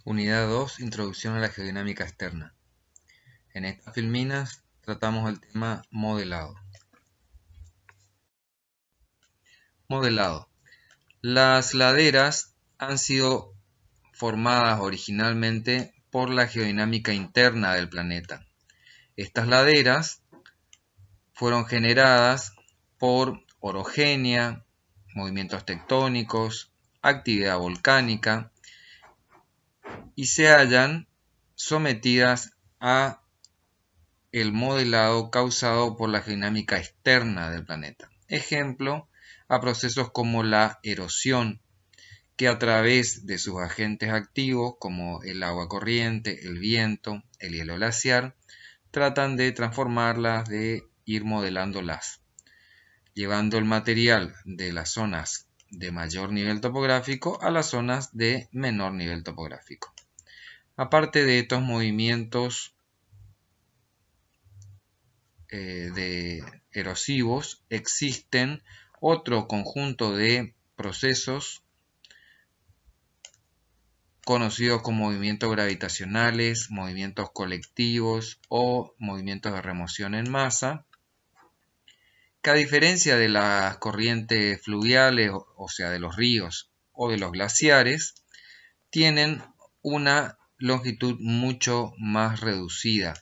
Unidad 2, Introducción a la Geodinámica Externa. En estas filminas tratamos el tema modelado. Modelado. Las laderas han sido formadas originalmente por la geodinámica interna del planeta. Estas laderas fueron generadas por orogenia, movimientos tectónicos, actividad volcánica, y se hallan sometidas a el modelado causado por la geodinámica externa del planeta. Ejemplo, a procesos como la erosión, que a través de sus agentes activos, como el agua corriente, el viento, el hielo glaciar, tratan de transformarlas, de ir modelándolas, llevando el material de las zonas de mayor nivel topográfico a las zonas de menor nivel topográfico. Aparte de estos movimientos erosivos, existen otro conjunto de procesos conocidos como movimientos gravitacionales, movimientos colectivos o movimientos de remoción en masa, que a diferencia de las corrientes fluviales, o sea, de los ríos o de los glaciares, tienen una longitud mucho más reducida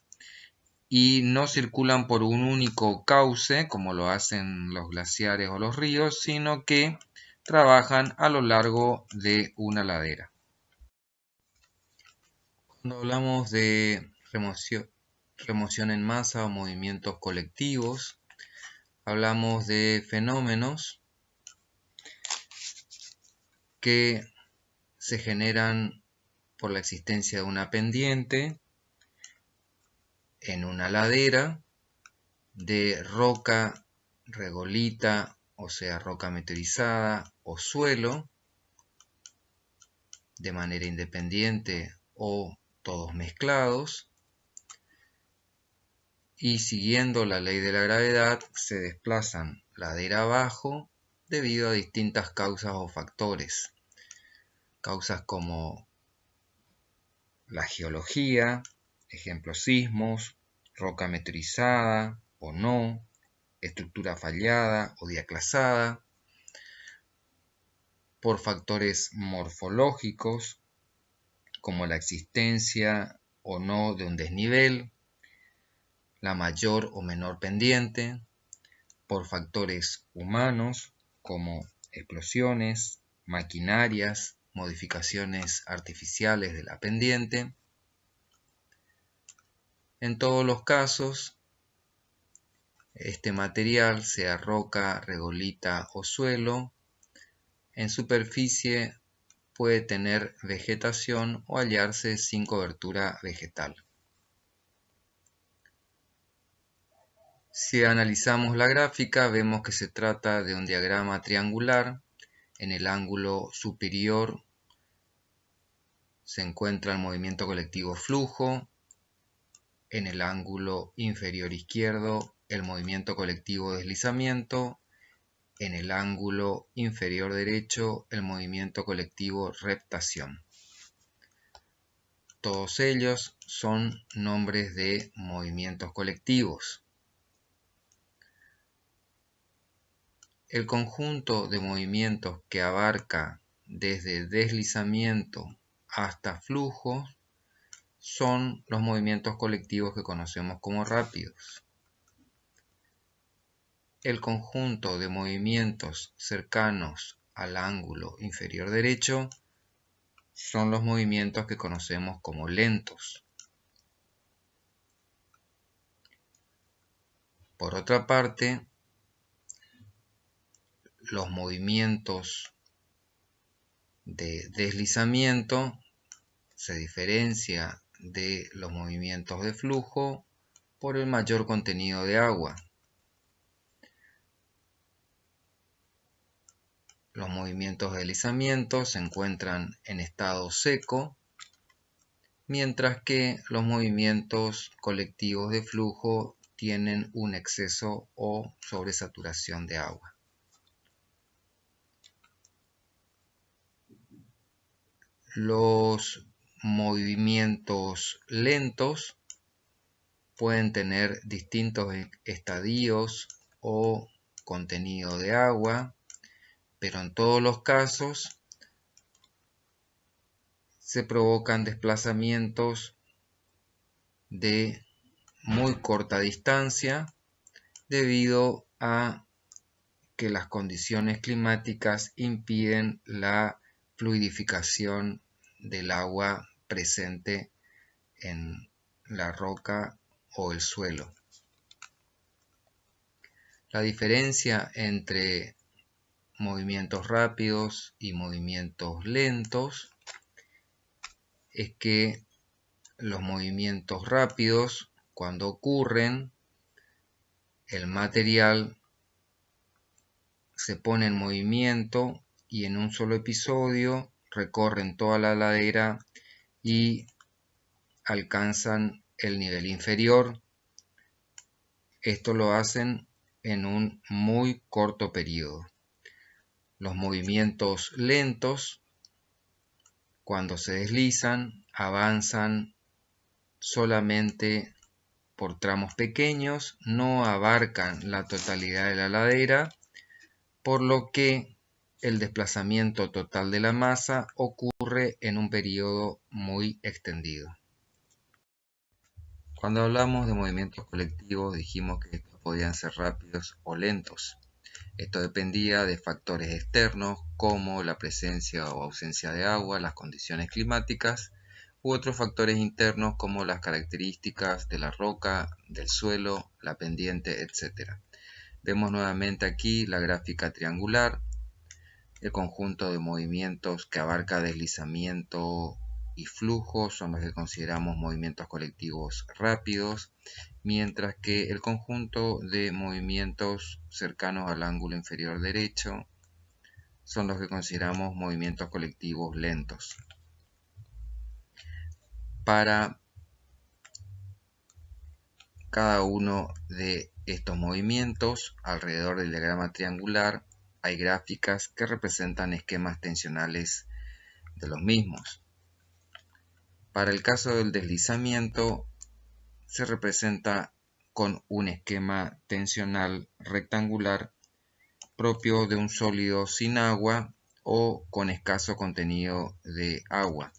y no circulan por un único cauce como lo hacen los glaciares o los ríos, sino que trabajan a lo largo de una ladera. Cuando hablamos de remoción en masa o movimientos colectivos, hablamos de fenómenos que se generan por la existencia de una pendiente en una ladera de roca, regolita, o sea, roca meteorizada o suelo, de manera independiente o todos mezclados, y siguiendo la ley de la gravedad se desplazan ladera abajo debido a distintas causas o factores. Causas como la geología, ejemplo sismos, roca meteorizada o no, estructura fallada o diaclasada, por factores morfológicos como la existencia o no de un desnivel, la mayor o menor pendiente, por factores humanos como explosiones, maquinarias, modificaciones artificiales de la pendiente. En todos los casos, este material, sea roca, regolita o suelo, en superficie puede tener vegetación o hallarse sin cobertura vegetal. Si analizamos la gráfica, vemos que se trata de un diagrama triangular. En el ángulo superior se encuentra el movimiento colectivo flujo. En el ángulo inferior izquierdo, el movimiento colectivo deslizamiento. En el ángulo inferior derecho, el movimiento colectivo reptación. Todos ellos son nombres de movimientos colectivos. El conjunto de movimientos que abarca desde deslizamiento hasta flujo son los movimientos colectivos que conocemos como rápidos. El conjunto de movimientos cercanos al ángulo inferior derecho son los movimientos que conocemos como lentos. Por otra parte, los movimientos de deslizamiento se diferencia de los movimientos de flujo por el mayor contenido de agua. Los movimientos de deslizamiento se encuentran en estado seco, mientras que los movimientos colectivos de flujo tienen un exceso o sobresaturación de agua. Los movimientos lentos pueden tener distintos estadios o contenido de agua, pero en todos los casos se provocan desplazamientos de muy corta distancia debido a que las condiciones climáticas impiden la fluidificación del agua presente en la roca o el suelo. La diferencia entre movimientos rápidos y movimientos lentos es que los movimientos rápidos, cuando ocurren, el material se pone en movimiento y en un solo episodio recorren toda la ladera y alcanzan el nivel inferior. Esto lo hacen en un muy corto periodo. Los movimientos lentos, cuando se deslizan, avanzan solamente por tramos pequeños, no abarcan la totalidad de la ladera, por lo que el desplazamiento total de la masa ocurre en un periodo muy extendido. Cuando hablamos de movimientos colectivos dijimos que estos podían ser rápidos o lentos. Esto dependía de factores externos como la presencia o ausencia de agua, las condiciones climáticas u otros factores internos como las características de la roca, del suelo, la pendiente, etc. Vemos nuevamente aquí la gráfica triangular, el conjunto de movimientos que abarca deslizamiento y flujo son los que consideramos movimientos colectivos rápidos, mientras que el conjunto de movimientos cercanos al ángulo inferior derecho son los que consideramos movimientos colectivos lentos. Para cada uno de estos movimientos, alrededor del diagrama triangular, hay gráficas que representan esquemas tensionales de los mismos. Para el caso del deslizamiento, se representa con un esquema tensional rectangular propio de un sólido sin agua o con escaso contenido de agua,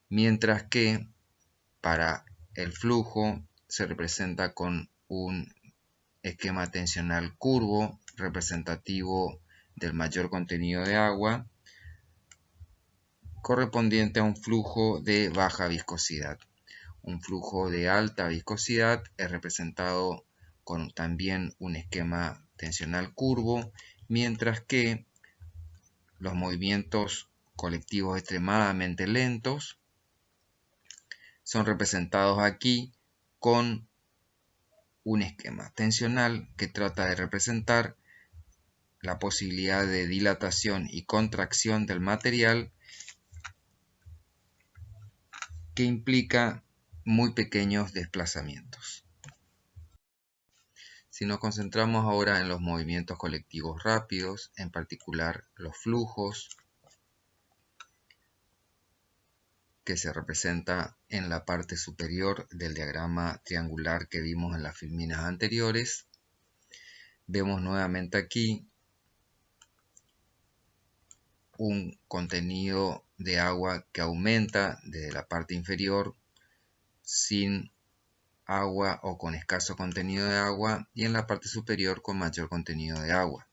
mientras que para el flujo se representa con un esquema tensional curvo representativo del mayor contenido de agua, correspondiente a un flujo de baja viscosidad. Un flujo de alta viscosidad es representado con también un esquema tensional curvo, mientras que los movimientos colectivos extremadamente lentos son representados aquí con un esquema tensional que trata de representar la posibilidad de dilatación y contracción del material que implica muy pequeños desplazamientos. Si nos concentramos ahora en los movimientos colectivos rápidos, en particular los flujos, que se representa en la parte superior del diagrama triangular que vimos en las filminas anteriores, vemos nuevamente aquí un contenido de agua que aumenta desde la parte inferior sin agua o con escaso contenido de agua y en la parte superior con mayor contenido de agua.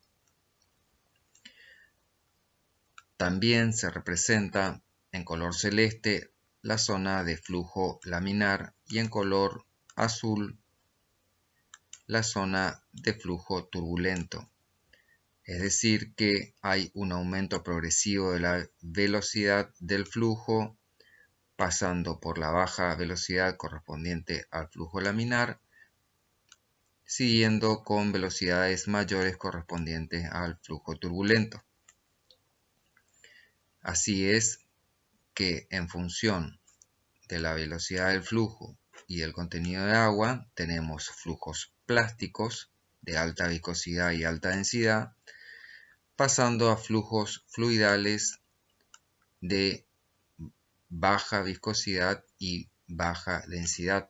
También se representa en color celeste la zona de flujo laminar y en color azul la zona de flujo turbulento. Es decir que hay un aumento progresivo de la velocidad del flujo pasando por la baja velocidad correspondiente al flujo laminar, siguiendo con velocidades mayores correspondientes al flujo turbulento. Así es que en función de la velocidad del flujo y del contenido de agua, tenemos flujos plásticos de alta viscosidad y alta densidad, pasando a flujos fluidales de baja viscosidad y baja densidad.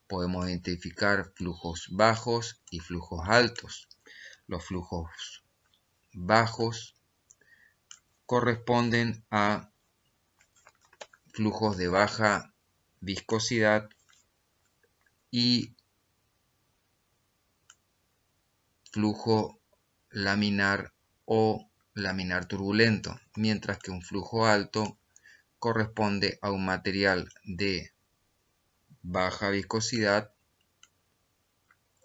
Podemos identificar flujos bajos y flujos altos. Los flujos bajos corresponden a flujos de baja viscosidad y flujo laminar o laminar turbulento, mientras que un flujo alto corresponde a un material de baja viscosidad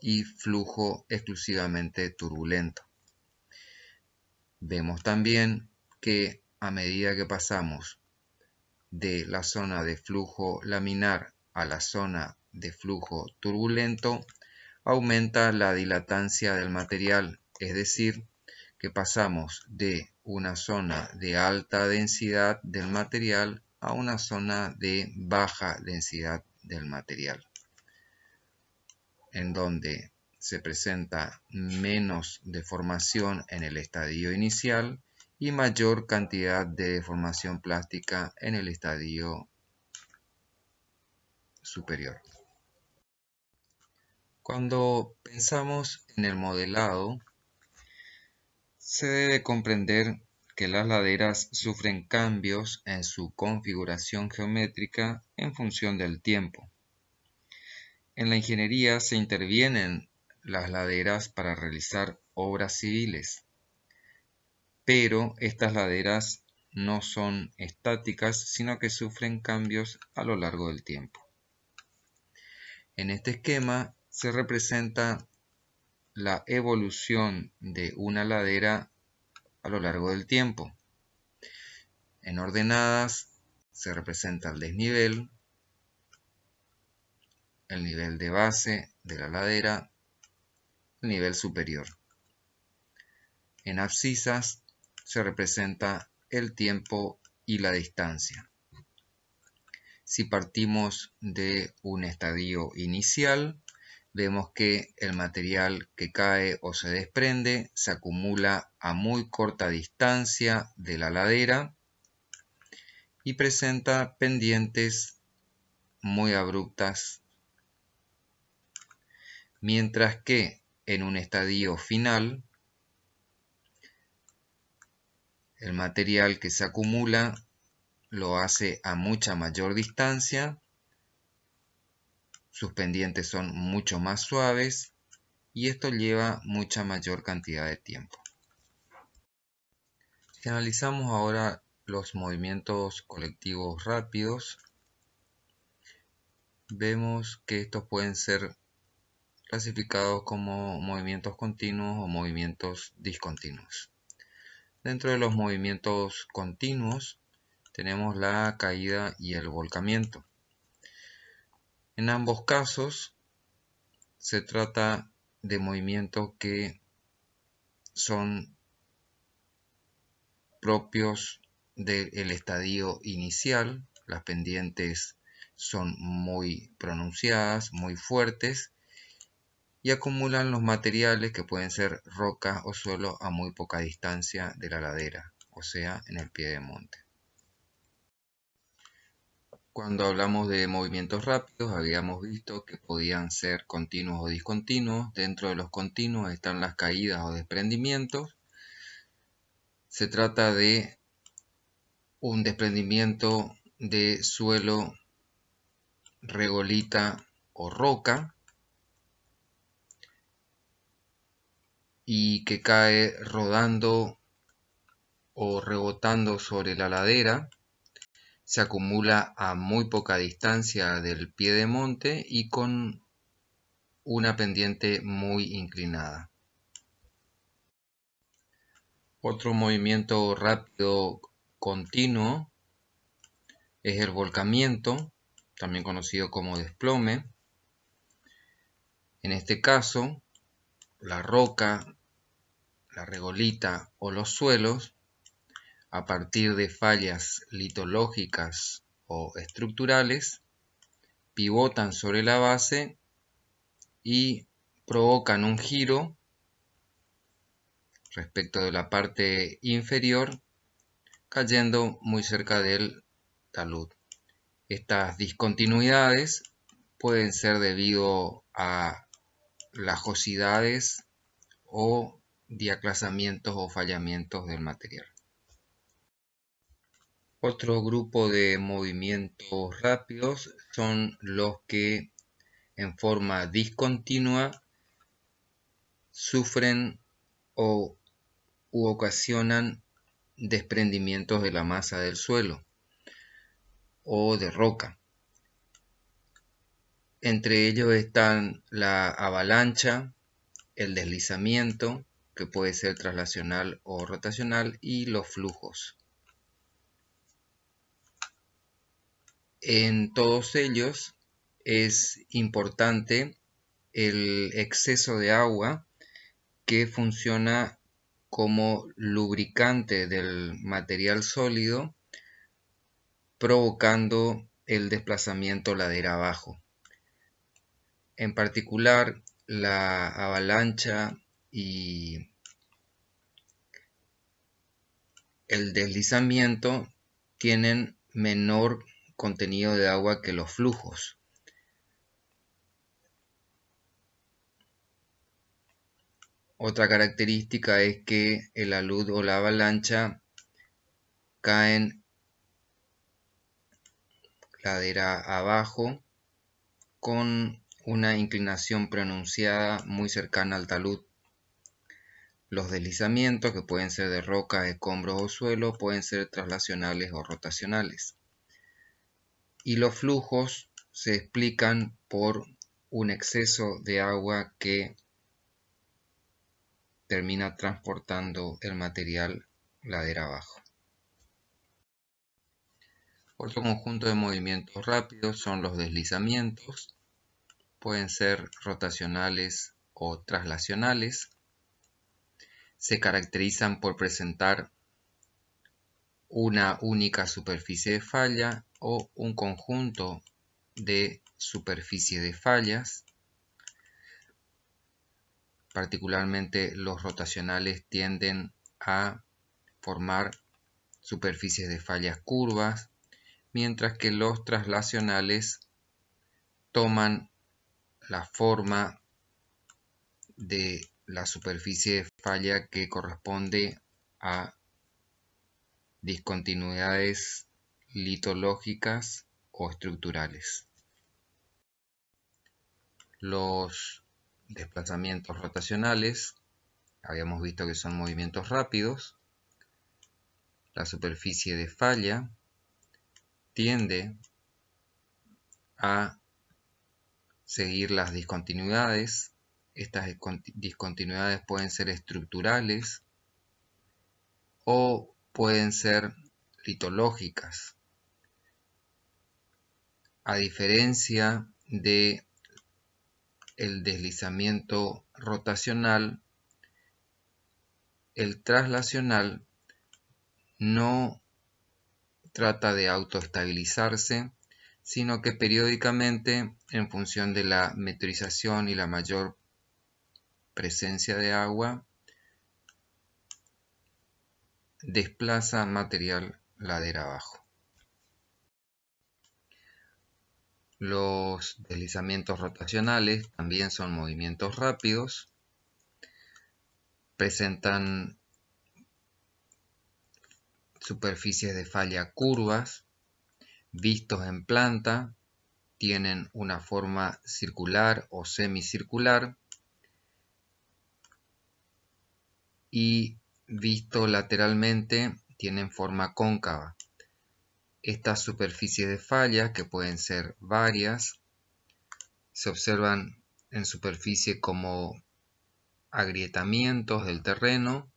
y flujo exclusivamente turbulento. Vemos también que a medida que pasamos de la zona de flujo laminar a la zona de flujo turbulento, aumenta la dilatancia del material, es decir, que pasamos de una zona de alta densidad del material a una zona de baja densidad del material, en donde se presenta menos deformación en el estadio inicial y mayor cantidad de deformación plástica en el estadio superior. Cuando pensamos en el modelado, se debe comprender que las laderas sufren cambios en su configuración geométrica en función del tiempo. En la ingeniería se intervienen las laderas para realizar obras civiles, pero estas laderas no son estáticas, sino que sufren cambios a lo largo del tiempo. En este esquema se representa la evolución de una ladera a lo largo del tiempo. En ordenadas se representa el desnivel, el nivel de base de la ladera, el nivel superior. En abscisas se representa el tiempo y la distancia. Si partimos de un estadio inicial, vemos que el material que cae o se desprende se acumula a muy corta distancia de la ladera y presenta pendientes muy abruptas, mientras que en un estadio final el material que se acumula lo hace a mucha mayor distancia, sus pendientes son mucho más suaves y esto lleva mucha mayor cantidad de tiempo. Si analizamos ahora los movimientos colectivos rápidos, vemos que estos pueden ser clasificados como movimientos continuos o movimientos discontinuos. Dentro de los movimientos continuos tenemos la caída y el volcamiento. En ambos casos se trata de movimientos que son propios del estadio inicial. Las pendientes son muy pronunciadas, muy fuertes y acumulan los materiales que pueden ser rocas o suelo a muy poca distancia de la ladera, o sea, en el pie de monte. Cuando hablamos de movimientos rápidos, habíamos visto que podían ser continuos o discontinuos. Dentro de los continuos están las caídas o desprendimientos. Se trata de un desprendimiento de suelo, regolita o roca y que cae rodando o rebotando sobre la ladera. Se acumula a muy poca distancia del pie de monte y con una pendiente muy inclinada. Otro movimiento rápido continuo es el volcamiento, también conocido como desplome. En este caso, la roca, la regolita o los suelos, a partir de fallas litológicas o estructurales, pivotan sobre la base y provocan un giro respecto de la parte inferior, cayendo muy cerca del talud. Estas discontinuidades pueden ser debido a lajosidades o diaclasamientos o fallamientos del material. Otro grupo de movimientos rápidos son los que en forma discontinua sufren u ocasionan desprendimientos de la masa del suelo o de roca. Entre ellos están la avalancha, el deslizamiento, que puede ser traslacional o rotacional, y los flujos. En todos ellos es importante el exceso de agua, que funciona como lubricante del material sólido, provocando el desplazamiento ladera abajo. En particular, la avalancha y el deslizamiento tienen menor contenido de agua que los flujos. Otra característica es que el alud o la avalancha caen ladera abajo con una inclinación pronunciada muy cercana al talud. Los deslizamientos, que pueden ser de rocas, escombros o suelo, pueden ser traslacionales o rotacionales. Y los flujos se explican por un exceso de agua que termina transportando el material ladera abajo. Otro conjunto de movimientos rápidos son los deslizamientos. Pueden ser rotacionales o traslacionales. Se caracterizan por presentar una única superficie de falla o un conjunto de superficies de fallas. Particularmente los rotacionales tienden a formar superficies de fallas curvas, mientras que los traslacionales toman la forma de la superficie de falla que corresponde a discontinuidades litológicas o estructurales. Los desplazamientos rotacionales, habíamos visto que son movimientos rápidos. La superficie de falla tiende a seguir las discontinuidades. Estas discontinuidades pueden ser estructurales o pueden ser litológicas. A diferencia de el deslizamiento rotacional, el traslacional no trata de autoestabilizarse, sino que periódicamente, en función de la meteorización y la mayor presencia de agua, desplaza material ladera abajo. Los deslizamientos rotacionales también son movimientos rápidos. Presentan superficies de falla curvas. Vistos en planta, tienen una forma circular o semicircular. Y visto lateralmente, tienen forma cóncava. Estas superficies de falla, que pueden ser varias, se observan en superficie como agrietamientos del terreno,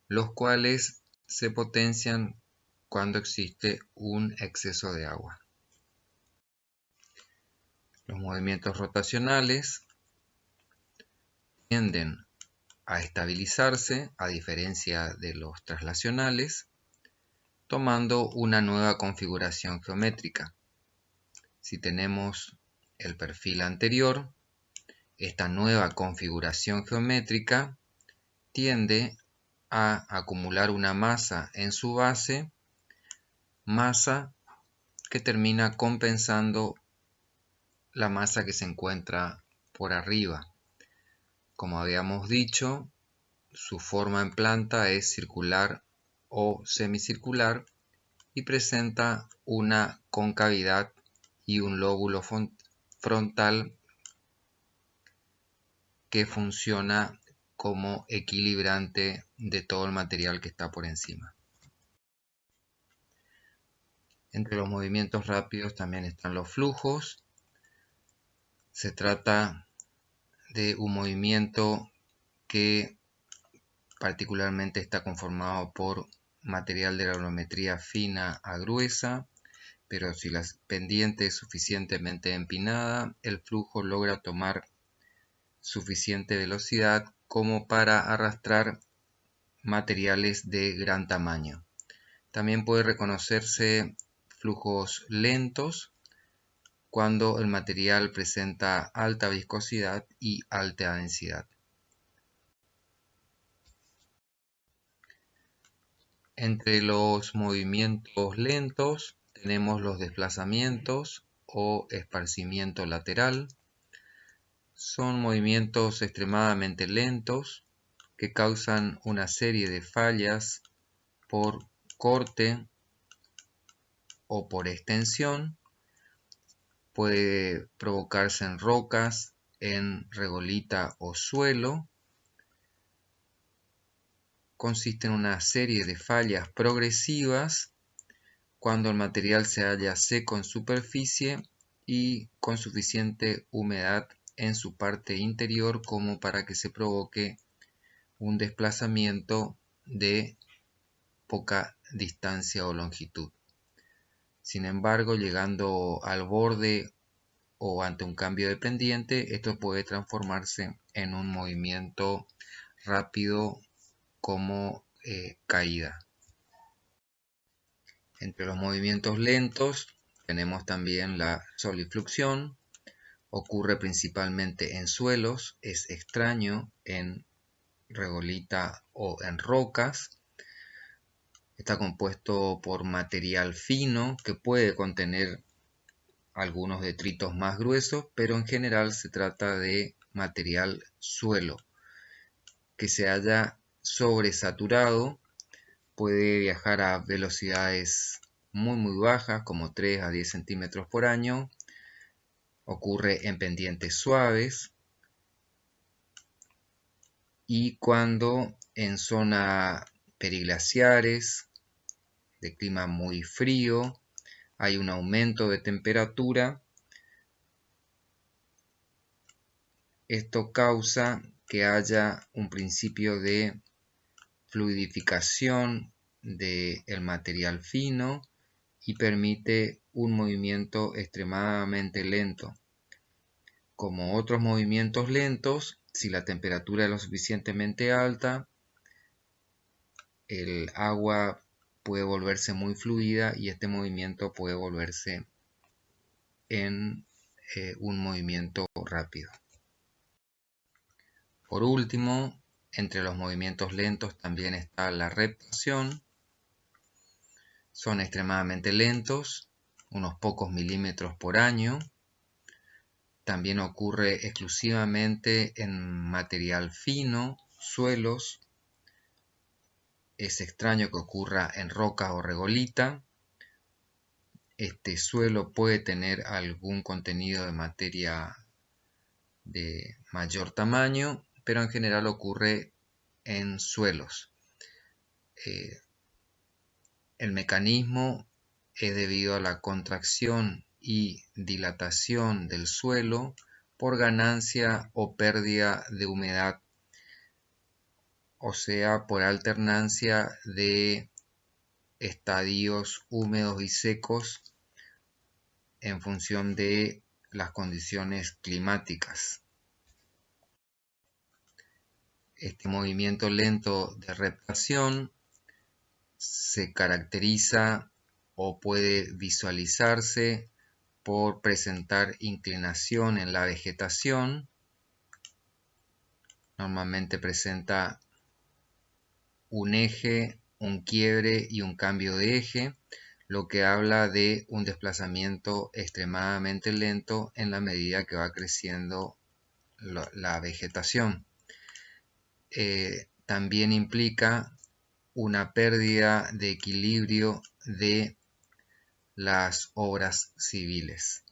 los cuales se potencian cuando existe un exceso de agua. Los movimientos rotacionales tienden a estabilizarse, a diferencia de los traslacionales, tomando una nueva configuración geométrica. Si tenemos el perfil anterior, esta nueva configuración geométrica tiende a acumular una masa en su base, masa que termina compensando la masa que se encuentra por arriba. Como habíamos dicho, su forma en planta es circular o semicircular y presenta una concavidad y un lóbulo frontal que funciona como equilibrante de todo el material que está por encima. Entre los movimientos rápidos también están los flujos. Se trata de un movimiento que particularmente está conformado por material de granulometría fina a gruesa, pero si la pendiente es suficientemente empinada, el flujo logra tomar suficiente velocidad como para arrastrar materiales de gran tamaño. También puede reconocerse flujos lentos cuando el material presenta alta viscosidad y alta densidad. Entre los movimientos lentos tenemos los desplazamientos o esparcimiento lateral. Son movimientos extremadamente lentos que causan una serie de fallas por corte o por extensión. Puede provocarse en rocas, en regolita o suelo. Consiste en una serie de fallas progresivas cuando el material se halla seco en superficie y con suficiente humedad en su parte interior como para que se provoque un desplazamiento de poca distancia o longitud. Sin embargo, llegando al borde o ante un cambio de pendiente, esto puede transformarse en un movimiento rápido como caída. Entre los movimientos lentos tenemos también la solifluxión. Ocurre principalmente en suelos, es extraño en regolita o en rocas. Está compuesto por material fino que puede contener algunos detritos más gruesos, pero en general se trata de material suelo que se haya sobresaturado. Puede viajar a velocidades muy bajas, como 3 a 10 centímetros por año. Ocurre en pendientes suaves y cuando en zonas periglaciares de clima muy frío hay un aumento de temperatura. Esto causa que haya un principio de fluidificación del material fino y permite un movimiento extremadamente lento. Como otros movimientos lentos, si la temperatura es lo suficientemente alta, el agua puede volverse muy fluida y este movimiento puede volverse en un movimiento rápido. Por último, entre los movimientos lentos también está la reptación. Son extremadamente lentos, unos pocos milímetros por año. También ocurre exclusivamente en material fino, suelos. Es extraño que ocurra en roca o regolita. Este suelo puede tener algún contenido de materia de mayor tamaño, pero en general ocurre en suelos. El mecanismo es debido a la contracción y dilatación del suelo por ganancia o pérdida de humedad, o sea, por alternancia de estadios húmedos y secos en función de las condiciones climáticas. Este movimiento lento de reptación se caracteriza o puede visualizarse por presentar inclinación en la vegetación. Normalmente presenta un eje, un quiebre y un cambio de eje, lo que habla de un desplazamiento extremadamente lento en la medida que va creciendo la vegetación. También implica una pérdida de equilibrio de las obras civiles.